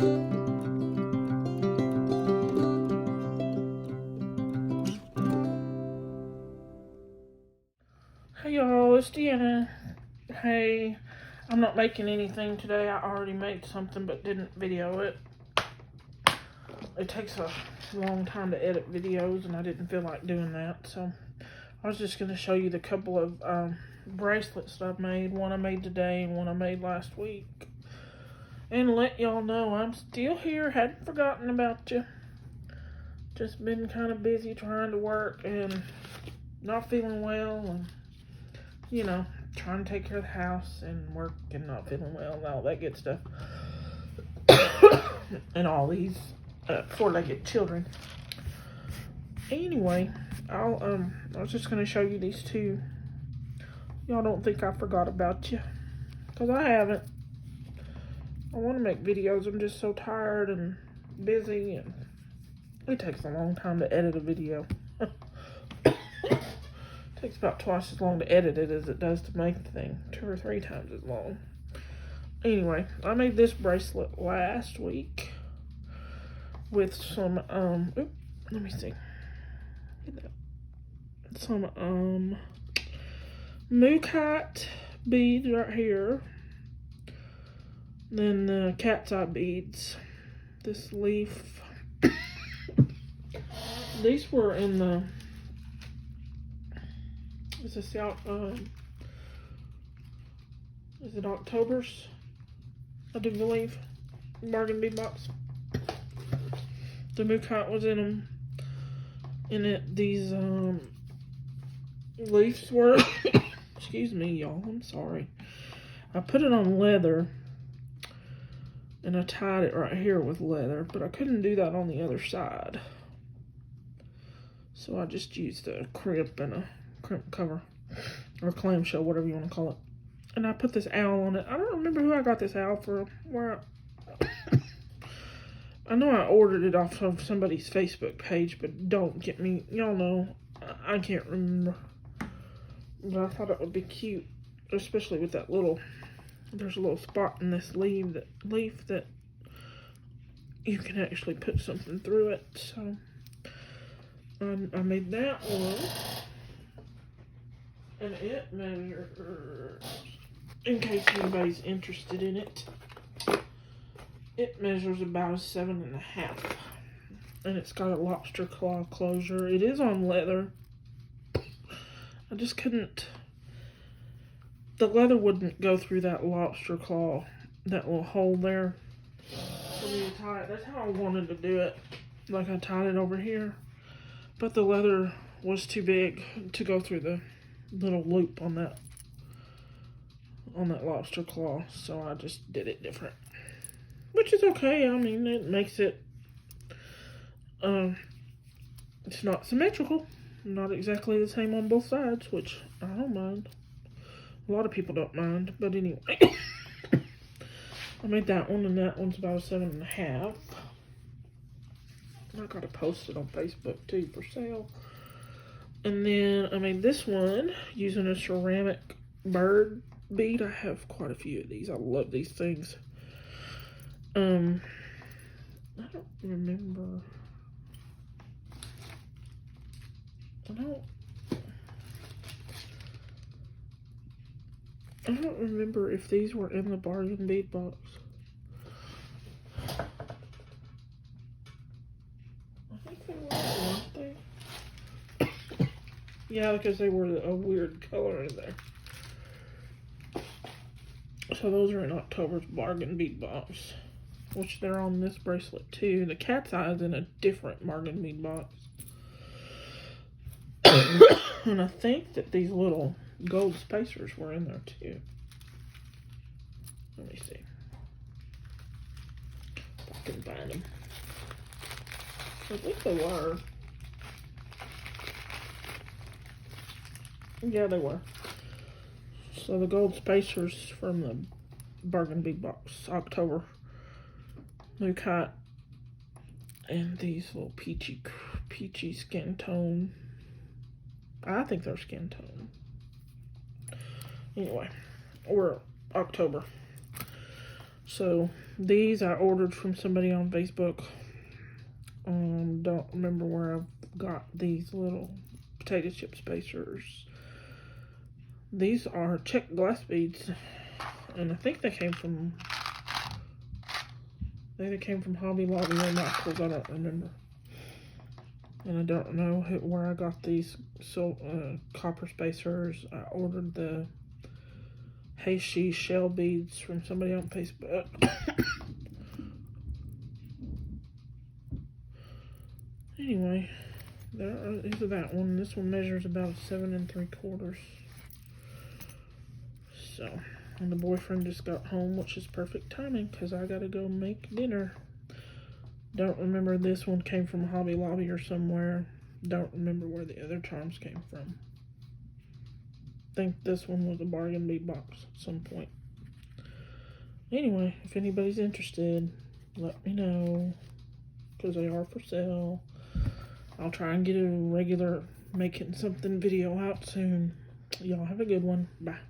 Hey y'all, it's Deanna. Hey, I'm not making anything today. I already made something but didn't video it. It takes a long time to edit videos and I didn't feel like doing that. So I was just going to show you the couple of bracelets that I've made. One I made today and one I made last week. And let y'all know I'm still here. Hadn't forgotten about you. Just been kind of busy trying to work and not feeling well and you know, trying to take care of the house and work and not feeling well and all that good stuff. And all these four-legged children. Anyway, I was just going to show you these two. Y'all don't think I forgot about you. Because I haven't. I want to make videos. I'm just so tired and busy. And it takes a long time to edit a video. Takes about twice as long to edit it as it does to make the thing. 2 or 3 times as long. Anyway, I made this bracelet last week with some, let me see. Some, mookat beads right here. Then the cat's eye beads. This leaf. These were in the, is this out, is it October's? I do believe. Bargain bead box. The mookat was in them. In it, these, leaves were, excuse me, y'all, I'm sorry. I put it on leather. And I tied it right here with leather. But I couldn't do that on the other side. So I just used a crimp and a crimp cover or clamshell, whatever you want to call it. And I put this owl on it. I don't remember who I got this owl from. I know I ordered it off of somebody's Facebook page, but don't get me, y'all know, I can't remember. But I thought it would be cute, especially with that little, there's a little spot in this leaf that you can actually put something through it. So I made that one. And it measures, in case anybody's interested in it, it measures about a 7.5. And it's got a lobster claw closure. It is on leather. I just couldn't, the leather wouldn't go through that lobster claw, that little hole there. For me to tie it. That's how I wanted to do it. Like I tied it over here. But the leather was too big to go through the little loop on that lobster claw, so I just did it different, which is okay. I mean, it makes it it's not symmetrical, not exactly the same on both sides, which I don't mind. A lot of people don't mind, but anyway. I made that one, and that one's about a 7.5. I gotta post it on Facebook too for sale. And then I made this one using a ceramic bird bead. I have quite a few of these. I love these things. I don't remember. I don't remember if these were in the bargain bead box. I think they were, weren't they? Yeah, because they were a weird color in there. So those are in October's bargain bead box, which they're on this bracelet too. The cat's eye is in a different bargain bead box. And I think that these little gold spacers were in there too. Let me see if I can find them. I think they were. Yeah, they were. So the gold spacers from the bargain bead box, October. Mookat. And these little peachy skin tone. I think they're skin tone. Anyway, we're October. So these I ordered from somebody on Facebook. Don't remember where I got these little potato chip spacers. These are check glass beads, and I think they came from Hobby Lobby or Michael's. I don't remember. And I don't know where I got these copper spacers. I ordered the Heishi shell beads from somebody on Facebook. Anyway, these are that one. This one measures about 7 3/4. So, and the boyfriend just got home, which is perfect timing because I gotta go make dinner. Don't remember, this one came from Hobby Lobby or somewhere. Don't remember where the other charms came from. I think this one was a bargain bead box at some point. Anyway, if anybody's interested, let me know because they are for sale. I'll try and get a regular making something video out soon. Y'all have a good one. Bye.